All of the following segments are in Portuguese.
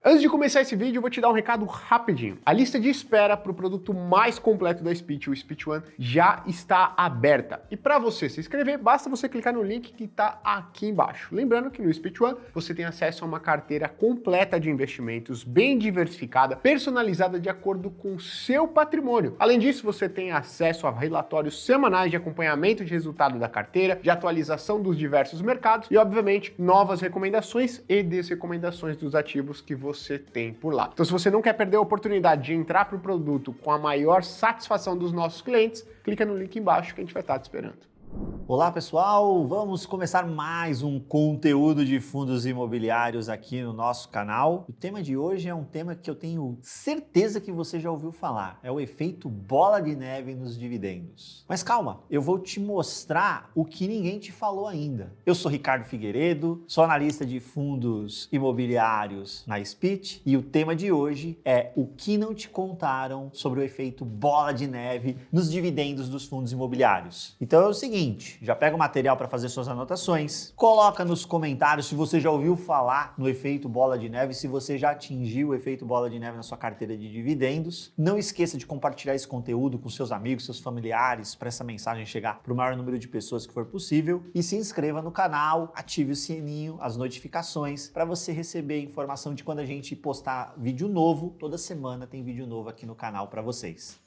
Antes de começar esse vídeo, eu vou te dar um recado rapidinho. A lista de espera para o produto mais completo da Speech, o Speech One, já está aberta. E para você se inscrever, basta você clicar no link que está aqui embaixo. Lembrando que no Speech One você tem acesso a uma carteira completa de investimentos, bem diversificada, personalizada de acordo com o seu patrimônio. Além disso, você tem acesso a relatórios semanais de acompanhamento de resultado da carteira, de atualização dos diversos mercados e, obviamente, novas recomendações e desrecomendações dos ativos que você tem por lá. Então, se você não quer perder a oportunidade de entrar para o produto com a maior satisfação dos nossos clientes, clica no link embaixo que a gente vai estar te esperando. Olá pessoal, vamos começar mais um conteúdo de fundos imobiliários aqui no nosso canal. O tema de hoje é um tema que eu tenho certeza que você já ouviu falar, é o efeito bola de neve nos dividendos. Mas calma, eu vou te mostrar o que ninguém te falou ainda. Eu sou Ricardo Figueiredo, sou analista de fundos imobiliários na Speech e o tema de hoje é o que não te contaram sobre o efeito bola de neve nos dividendos dos fundos imobiliários. Então é o seguinte, já pega o material para fazer suas anotações, coloca nos comentários se você já ouviu falar no efeito bola de neve, se você já atingiu o efeito bola de neve na sua carteira de dividendos. Não esqueça de compartilhar esse conteúdo com seus amigos, seus familiares, para essa mensagem chegar para o maior número de pessoas que for possível e se inscreva no canal, ative o sininho, as notificações para você receber informação de quando a gente postar vídeo novo. Toda semana tem vídeo novo aqui no canal para vocês.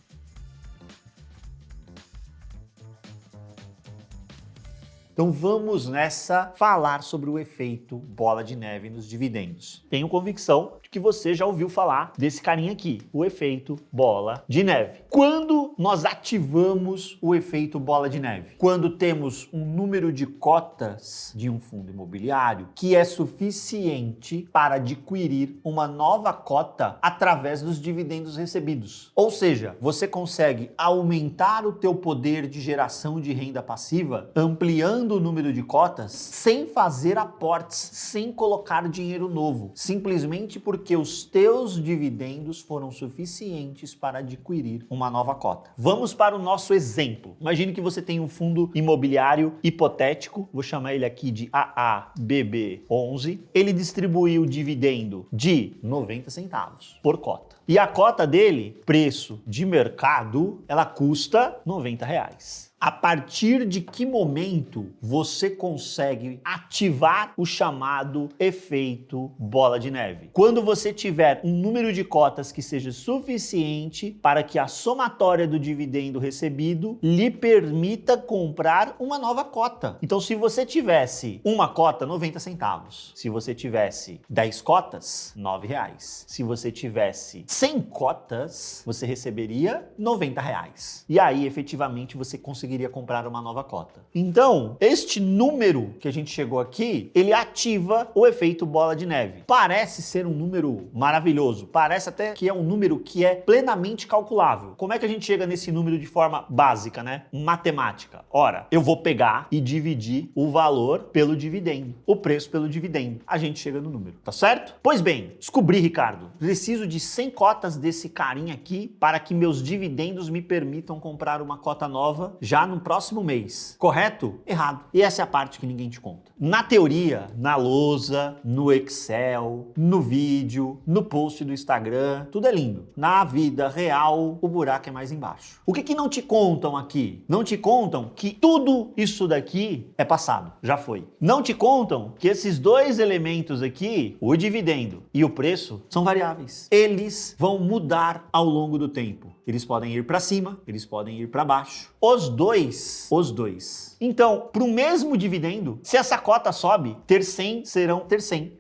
Então vamos nessa falar sobre o efeito bola de neve nos dividendos. Tenho convicção de que você já ouviu falar desse carinha aqui, o efeito bola de neve. Quando nós ativamos o efeito bola de neve? Quando temos um número de cotas de um fundo imobiliário que é suficiente para adquirir uma nova cota através dos dividendos recebidos. Ou seja, você consegue aumentar o teu poder de geração de renda passiva, ampliando o número de cotas sem fazer aportes, sem colocar dinheiro novo, simplesmente porque os teus dividendos foram suficientes para adquirir uma nova cota. Vamos para o nosso exemplo. Imagine que você tem um fundo imobiliário hipotético, vou chamar ele aqui de AABB11. Ele distribuiu dividendo de 90 centavos por cota. E a cota dele, preço de mercado, ela custa R$90. A partir de que momento você consegue ativar o chamado efeito bola de neve? Quando você tiver um número de cotas que seja suficiente para que a somatória do dividendo recebido lhe permita comprar uma nova cota. Então, se você tivesse uma cota, 90 centavos. Se você tivesse 10 cotas, R$9. Se você tivesse 100 cotas, você receberia R$90. E aí, efetivamente, você conseguiria comprar uma nova cota. Então, este número que a gente chegou aqui, ele ativa o efeito bola de neve. Parece ser um número maravilhoso, parece até que é um número que é plenamente calculável. Como é que a gente chega nesse número de forma básica, né? Matemática. Ora, eu vou pegar e dividir o valor pelo dividendo, o preço pelo dividendo. A gente chega no número, tá certo? Pois bem, descobri, Ricardo, preciso de 100 cotas desse carinha aqui para que meus dividendos me permitam comprar uma cota nova já no próximo mês. Correto? Errado. E essa é a parte que ninguém te conta. Na teoria, na lousa, no Excel, no vídeo, no post do Instagram, tudo é lindo. Na vida real, o buraco é mais embaixo. O que não te contam aqui? Não te contam que tudo isso daqui é passado, já foi. Não te contam que esses dois elementos aqui, o dividendo e o preço, são variáveis. Eles vão mudar ao longo do tempo. Eles podem ir para cima, eles podem ir para baixo. Os dois. Então, para o mesmo dividendo, se essa cota sobe, ter 100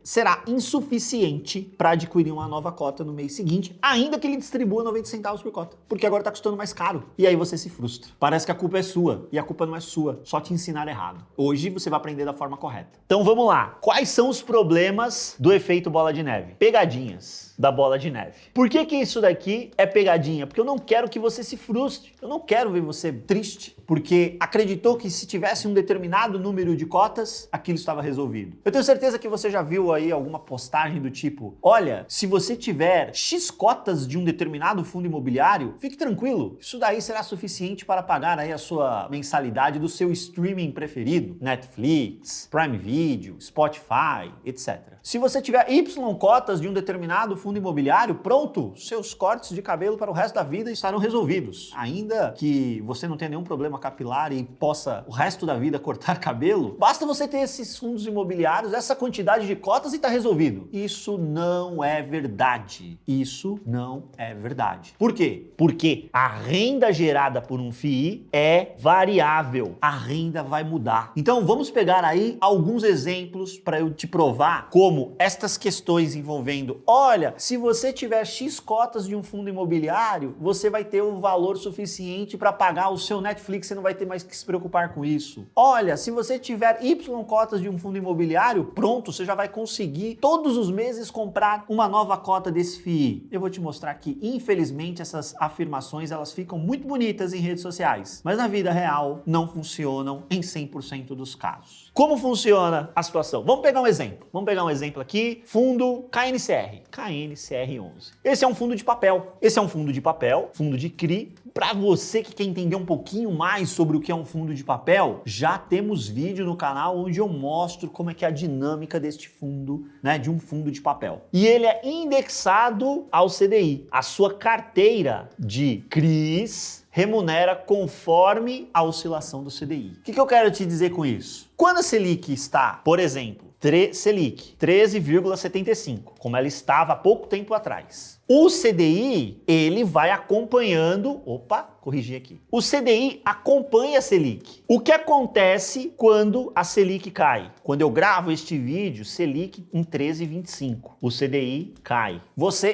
será insuficiente para adquirir uma nova cota no mês seguinte, ainda que ele distribua 90 centavos por cota, porque agora está custando mais caro. E aí você se frustra. Parece que a culpa é sua, e a culpa não é sua, só te ensinar errado. Hoje você vai aprender da forma correta. Então vamos lá. Quais são os problemas do efeito bola de neve? Pegadinhas da bola de neve. Por que isso daqui é pegadinha? Porque eu não quero que você se frustre. Eu não quero ver você triste, porque acreditou que se tivesse um determinado número de cotas, aquilo estava resolvido. Eu tenho certeza que você já viu aí alguma postagem do tipo: olha, se você tiver X cotas de um determinado fundo imobiliário, fique tranquilo, isso daí será suficiente para pagar aí a sua mensalidade do seu streaming preferido, Netflix, Prime Video, Spotify, etc. Se você tiver Y cotas de um determinado fundo imobiliário, pronto, seus cortes de cabelo para o resto da vida estarão resolvidos. Ainda que você não tenha nenhum problema capilar e possa o resto da vida cortar cabelo, basta você ter esses fundos imobiliários, essa quantidade de cotas e está resolvido. Isso não é verdade. Isso não é verdade. Por quê? Porque a renda gerada por um FII é variável. A renda vai mudar. Então vamos pegar aí alguns exemplos para eu te provar como estas questões envolvendo, olha, se você tiver X cotas de um fundo imobiliário, você vai ter o valor suficiente para pagar o seu Netflix, você não vai ter mais que se preocupar com isso. Olha, se você tiver Y cotas de um fundo imobiliário, pronto, você já vai conseguir todos os meses comprar uma nova cota desse FII. Eu vou te mostrar que, infelizmente, essas afirmações elas ficam muito bonitas em redes sociais, mas na vida real não funcionam em 100% dos casos. Como funciona a situação? Vamos pegar um exemplo. Vamos pegar um exemplo aqui, fundo KNCR. KNCR11. Esse é um fundo de papel. Esse é um fundo de papel, fundo de CRI. Para você que quer entender um pouquinho mais sobre o que é um fundo de papel, já temos vídeo no canal onde eu mostro como é que é a dinâmica deste fundo, né, de um fundo de papel. E ele é indexado ao CDI. A sua carteira de CRIs remunera conforme a oscilação do CDI. O que eu quero te dizer com isso? Quando a Selic está, por exemplo, Selic 13,75, como ela estava há pouco tempo atrás, o CDI, ele vai acompanhando... Opa, corrigi aqui. O CDI acompanha a Selic. O que acontece quando a Selic cai? Quando eu gravo este vídeo, Selic em 13,25. O CDI cai.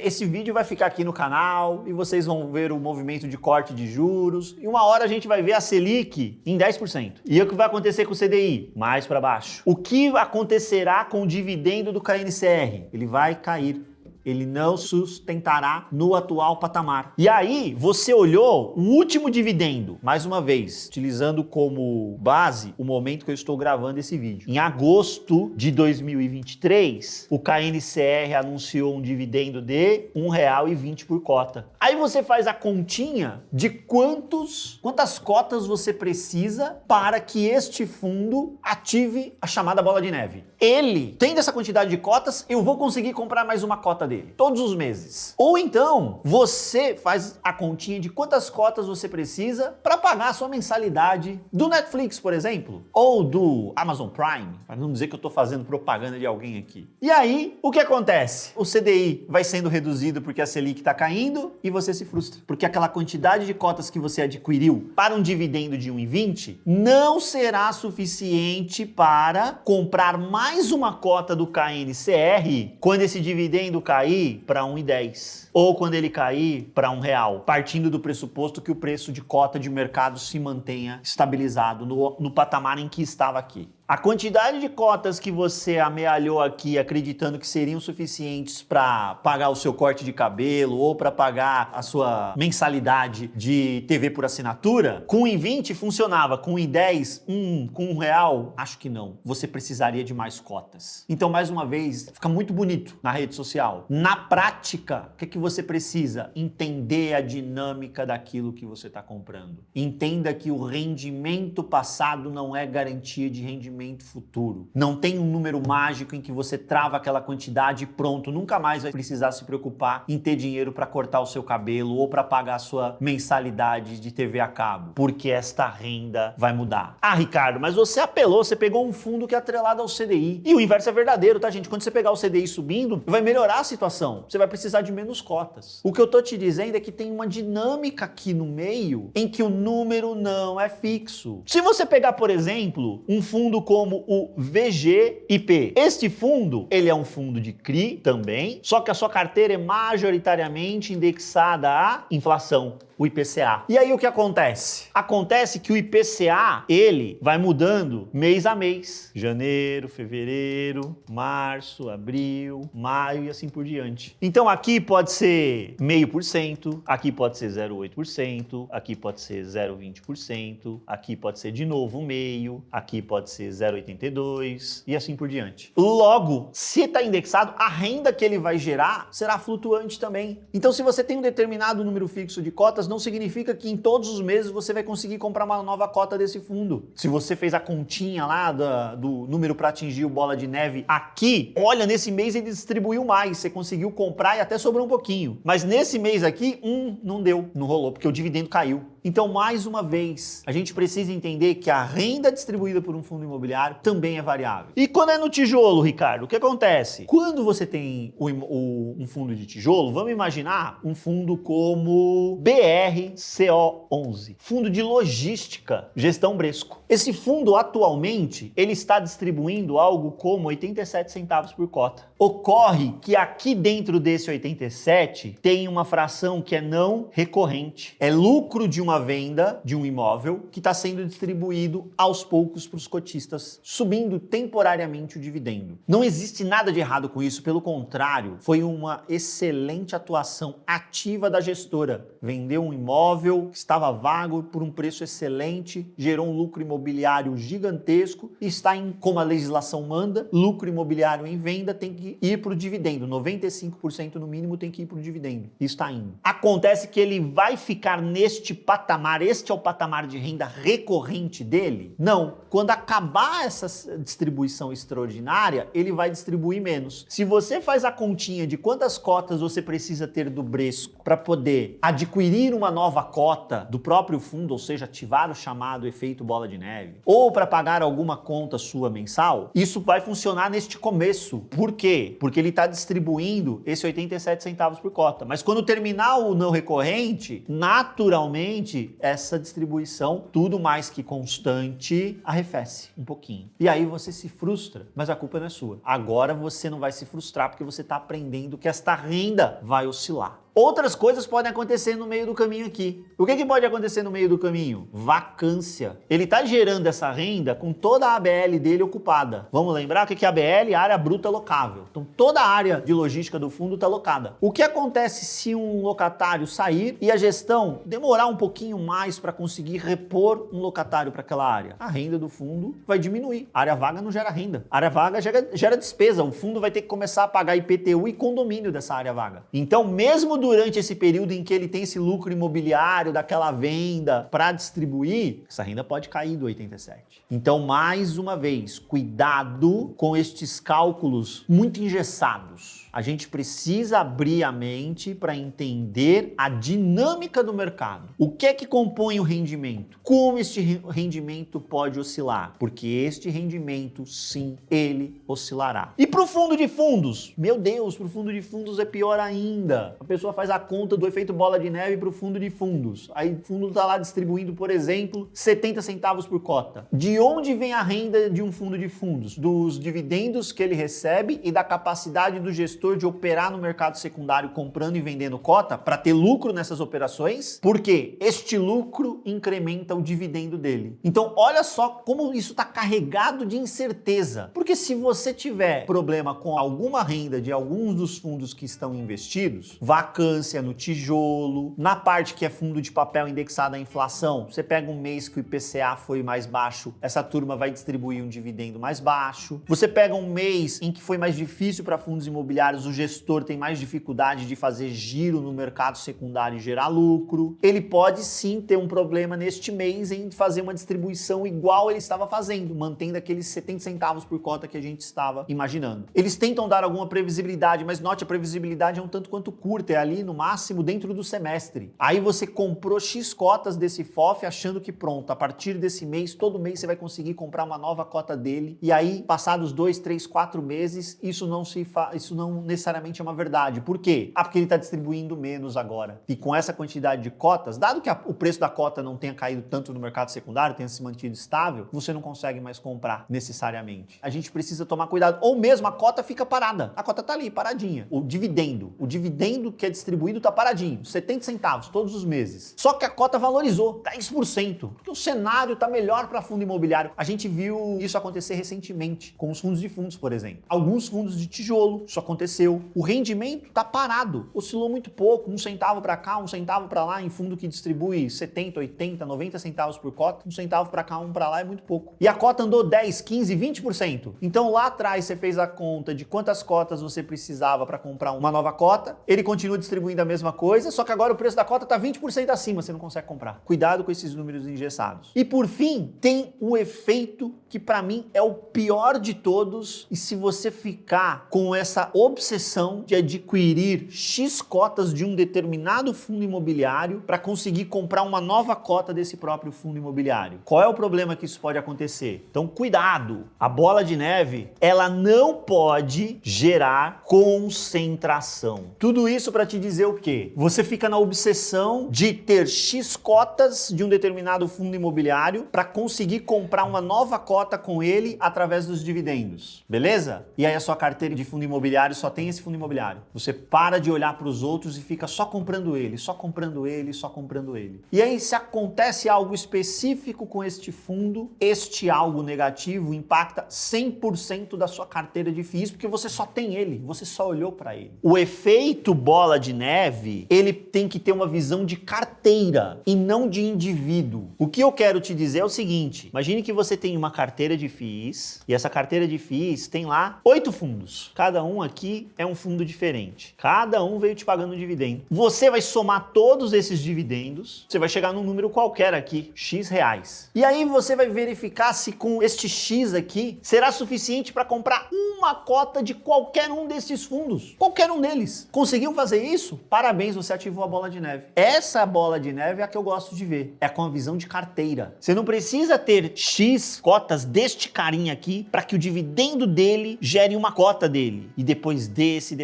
Esse vídeo vai ficar aqui no canal e vocês vão ver o movimento de corte de juros. E uma hora a gente vai ver a Selic em 10%. E o que vai acontecer com o CDI? Mais para baixo. O que acontecerá com o dividendo do KNCR? Ele vai cair. Ele não sustentará no atual patamar. E aí, você olhou o último dividendo, mais uma vez, utilizando como base o momento que eu estou gravando esse vídeo. Em agosto de 2023, o KNCR anunciou um dividendo de R$ 1,20 por cota. Aí você faz a continha de quantas cotas você precisa para que este fundo ative a chamada bola de neve. Ele, tendo essa quantidade de cotas, eu vou conseguir comprar mais uma cota dele. Todos os meses. Ou então, você faz a continha de quantas cotas você precisa para pagar a sua mensalidade do Netflix, por exemplo, ou do Amazon Prime, para não dizer que eu estou fazendo propaganda de alguém aqui. E aí, o que acontece? O CDI vai sendo reduzido porque a Selic está caindo e você se frustra, porque aquela quantidade de cotas que você adquiriu para um dividendo de 1,20 não será suficiente para comprar mais uma cota do KNCR quando esse dividendo cair para 1,10 ou quando ele cair para R$1, partindo do pressuposto que o preço de cota de mercado se mantenha estabilizado no patamar em que estava aqui. A quantidade de cotas que você amealhou aqui acreditando que seriam suficientes para pagar o seu corte de cabelo ou para pagar a sua mensalidade de TV por assinatura, com 1,20 funcionava, com 1,10, com R$1, acho que não. Você precisaria de mais cotas. Então, mais uma vez, fica muito bonito na rede social. Na prática, o que você precisa? Entender a dinâmica daquilo que você está comprando. Entenda que o rendimento passado não é garantia de rendimento futuro. Não tem um número mágico em que você trava aquela quantidade e pronto, nunca mais vai precisar se preocupar em ter dinheiro para cortar o seu cabelo ou para pagar a sua mensalidade de TV a cabo, porque esta renda vai mudar. Ah, Ricardo, mas você apelou, você pegou um fundo que é atrelado ao CDI. E o inverso é verdadeiro, tá, gente? Quando você pegar o CDI subindo, vai melhorar a situação. Você vai precisar de menos cotas. O que eu tô te dizendo é que tem uma dinâmica aqui no meio em que o número não é fixo. Se você pegar, por exemplo, um fundo como o VGIP. Este fundo, ele é um fundo de CRI também, só que a sua carteira é majoritariamente indexada à inflação, o IPCA. E aí o que acontece? Acontece que o IPCA, ele vai mudando mês a mês. Janeiro, fevereiro, março, abril, maio e assim por diante. Então aqui pode ser 0,5%, aqui pode ser 0,8%, aqui pode ser 0,20%, aqui pode ser de novo 0,5%, aqui pode ser 0,82 e assim por diante. Logo, se está indexado, a renda que ele vai gerar será flutuante também. Então, se você tem um determinado número fixo de cotas, não significa que em todos os meses você vai conseguir comprar uma nova cota desse fundo. Se você fez a continha lá do número para atingir o bola de neve aqui, olha, nesse mês ele distribuiu mais, você conseguiu comprar e até sobrou um pouquinho. Mas nesse mês aqui, não deu, não rolou, porque o dividendo caiu. Então, mais uma vez, a gente precisa entender que a renda distribuída por um fundo imobiliário também é variável. E quando é no tijolo, Ricardo, o que acontece? Quando você tem um fundo de tijolo, vamos imaginar um fundo como BRCO11, fundo de logística, gestão Bresco. Esse fundo, atualmente, ele está distribuindo algo como 87 centavos por cota. Ocorre que aqui dentro desse 87 tem uma fração que é não recorrente. É lucro de uma venda de um imóvel que está sendo distribuído aos poucos para os cotistas, subindo temporariamente o dividendo. Não existe nada de errado com isso, pelo contrário, foi uma excelente atuação ativa da gestora. Vendeu um imóvel que estava vago por um preço excelente, gerou um lucro imobiliário gigantesco e está como a legislação manda, lucro imobiliário em venda tem que ir para o dividendo, 95% no mínimo tem que ir para o dividendo. Isso está indo. Acontece que ele vai ficar neste patamar, este é o patamar de renda recorrente dele? Não. Quando acabar essa distribuição extraordinária, ele vai distribuir menos. Se você faz a continha de quantas cotas você precisa ter do Bresco para poder adquirir uma nova cota do próprio fundo, ou seja, ativar o chamado efeito bola de neve, ou para pagar alguma conta sua mensal, isso vai funcionar neste começo. Por quê? Porque ele está distribuindo esse 87 centavos por cota. Mas quando terminar o não recorrente, naturalmente, essa distribuição, tudo mais que constante, arrefece um pouquinho. E aí você se frustra, mas a culpa não é sua. Agora você não vai se frustrar porque você está aprendendo que esta renda vai oscilar. Outras coisas podem acontecer no meio do caminho aqui. O que pode acontecer no meio do caminho? Vacância. Ele está gerando essa renda com toda a ABL dele ocupada. Vamos lembrar o que é ABL? Área bruta locável. Então toda a área de logística do fundo está locada. O que acontece se um locatário sair e a gestão demorar um pouquinho mais para conseguir repor um locatário para aquela área? A renda do fundo vai diminuir. A área vaga não gera renda. A área vaga gera despesa. O fundo vai ter que começar a pagar IPTU e condomínio dessa área vaga. Então, mesmo durante esse período em que ele tem esse lucro imobiliário daquela venda para distribuir, essa renda pode cair do 87. Então, mais uma vez, cuidado com estes cálculos muito engessados. A gente precisa abrir a mente para entender a dinâmica do mercado. O que é que compõe o rendimento? Como este rendimento pode oscilar? Porque este rendimento, sim, ele oscilará. E para o fundo de fundos? Meu Deus, para o fundo de fundos é pior ainda. A pessoa faz a conta do efeito bola de neve para o fundo de fundos. Aí o fundo está lá distribuindo, por exemplo, 70 centavos por cota. De onde vem a renda de um fundo de fundos? Dos dividendos que ele recebe e da capacidade do gestor de operar no mercado secundário comprando e vendendo cota para ter lucro nessas operações, porque este lucro incrementa o dividendo dele. Então, olha só como isso está carregado de incerteza. Porque se você tiver problema com alguma renda de alguns dos fundos que estão investidos, vacância no tijolo, na parte que é fundo de papel indexado à inflação, você pega um mês que o IPCA foi mais baixo, essa turma vai distribuir um dividendo mais baixo. Você pega um mês em que foi mais difícil para fundos imobiliários, o gestor tem mais dificuldade de fazer giro no mercado secundário e gerar lucro. Ele pode sim ter um problema neste mês em fazer uma distribuição igual ele estava fazendo, mantendo aqueles 70 centavos por cota que a gente estava imaginando. Eles tentam dar alguma previsibilidade, mas note, a previsibilidade é um tanto quanto curta, é ali no máximo dentro do semestre. Aí você comprou X cotas desse FOF achando que pronto, a partir desse mês, todo mês você vai conseguir comprar uma nova cota dele, e aí passados 2, 3, 4 meses, isso não necessariamente é uma verdade. Por quê? Porque ele está distribuindo menos agora. E com essa quantidade de cotas, dado que o preço da cota não tenha caído tanto no mercado secundário, tenha se mantido estável, você não consegue mais comprar necessariamente. A gente precisa tomar cuidado. Ou mesmo a cota fica parada. A cota está ali, paradinha. O dividendo que é distribuído está paradinho. 70 centavos todos os meses. Só que a cota valorizou 10%. Porque o cenário está melhor para fundo imobiliário. A gente viu isso acontecer recentemente com os fundos de fundos, por exemplo. Alguns fundos de tijolo, isso aconteceu aconteceu? O rendimento está parado, oscilou muito pouco, 1 centavo para cá, 1 centavo para lá, em fundo que distribui 70, 80, 90 centavos por cota, 1 centavo para cá, 1 para lá é muito pouco. E a cota andou 10, 15, 20%. Então lá atrás você fez a conta de quantas cotas você precisava para comprar uma nova cota, ele continua distribuindo a mesma coisa, só que agora o preço da cota está 20% acima, você não consegue comprar. Cuidado com esses números engessados. E por fim, tem o efeito que para mim é o pior de todos, e se você ficar com essa obsessão de adquirir X cotas de um determinado fundo imobiliário para conseguir comprar uma nova cota desse próprio fundo imobiliário. Qual é o problema que isso pode acontecer? Então cuidado, a bola de neve, ela não pode gerar concentração. Tudo isso para te dizer o quê? Você fica na obsessão de ter X cotas de um determinado fundo imobiliário para conseguir comprar uma nova cota com ele através dos dividendos, beleza? E aí a sua carteira de fundo imobiliário só tem esse fundo imobiliário. Você para de olhar para os outros e fica só comprando ele, só comprando ele, só comprando ele. E aí se acontece algo específico com este fundo, este algo negativo impacta 100% da sua carteira de FIIs, porque você só tem ele, você só olhou para ele. O efeito bola de neve, ele tem que ter uma visão de carteira e não de indivíduo. O que eu quero te dizer é o seguinte, imagine que você tem uma carteira de FIIs e essa carteira de FIIs tem lá 8 fundos. Cada um aqui é um fundo diferente. Cada um veio te pagando um dividendo. Você vai somar todos esses dividendos, você vai chegar num número qualquer aqui, X reais. E aí você vai verificar se com este X aqui será suficiente para comprar uma cota de qualquer um desses fundos. Qualquer um deles. Conseguiu fazer isso? Parabéns, você ativou a bola de neve. Essa bola de neve é a que eu gosto de ver. É com a visão de carteira. Você não precisa ter X cotas deste carinha aqui para que o dividendo dele gere uma cota dele. E depois desse,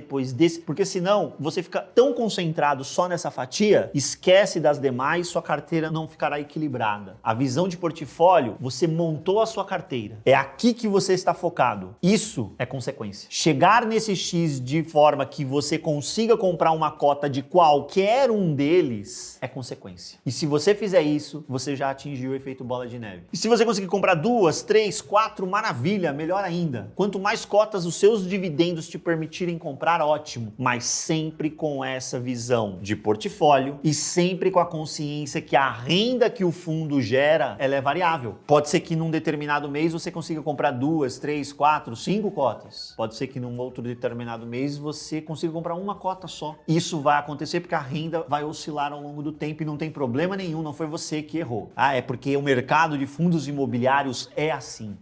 porque senão você fica tão concentrado só nessa fatia, esquece das demais, sua carteira não ficará equilibrada. A visão de portfólio, você montou a sua carteira. É aqui que você está focado. Isso é consequência. Chegar nesse X de forma que você consiga comprar uma cota de qualquer um deles é consequência. E se você fizer isso, você já atingiu o efeito bola de neve. E se você conseguir comprar 2, 3, 4, maravilha, melhor ainda. Quanto mais cotas os seus dividendos te permitirem comprar, ótimo. Mas sempre com essa visão de portfólio e sempre com a consciência que a renda que o fundo gera, ela é variável. Pode ser que num determinado mês você consiga comprar 2, 3, 4, 5 cotas. Pode ser que num outro determinado mês você consiga comprar uma cota só. Isso vai acontecer porque a renda vai oscilar ao longo do tempo e não tem problema nenhum, não foi você que errou. É porque o mercado de fundos imobiliários é assim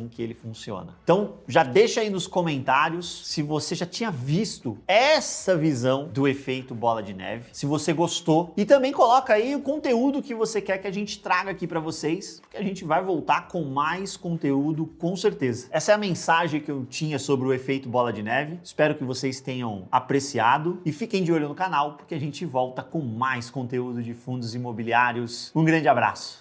que ele funciona. Então, já deixa aí nos comentários se você já tinha visto essa visão do efeito bola de neve, se você gostou, e também coloca aí o conteúdo que você quer que a gente traga aqui para vocês, porque a gente vai voltar com mais conteúdo com certeza. Essa é a mensagem que eu tinha sobre o efeito bola de neve. Espero que vocês tenham apreciado e fiquem de olho no canal, porque a gente volta com mais conteúdo de fundos imobiliários. Um grande abraço.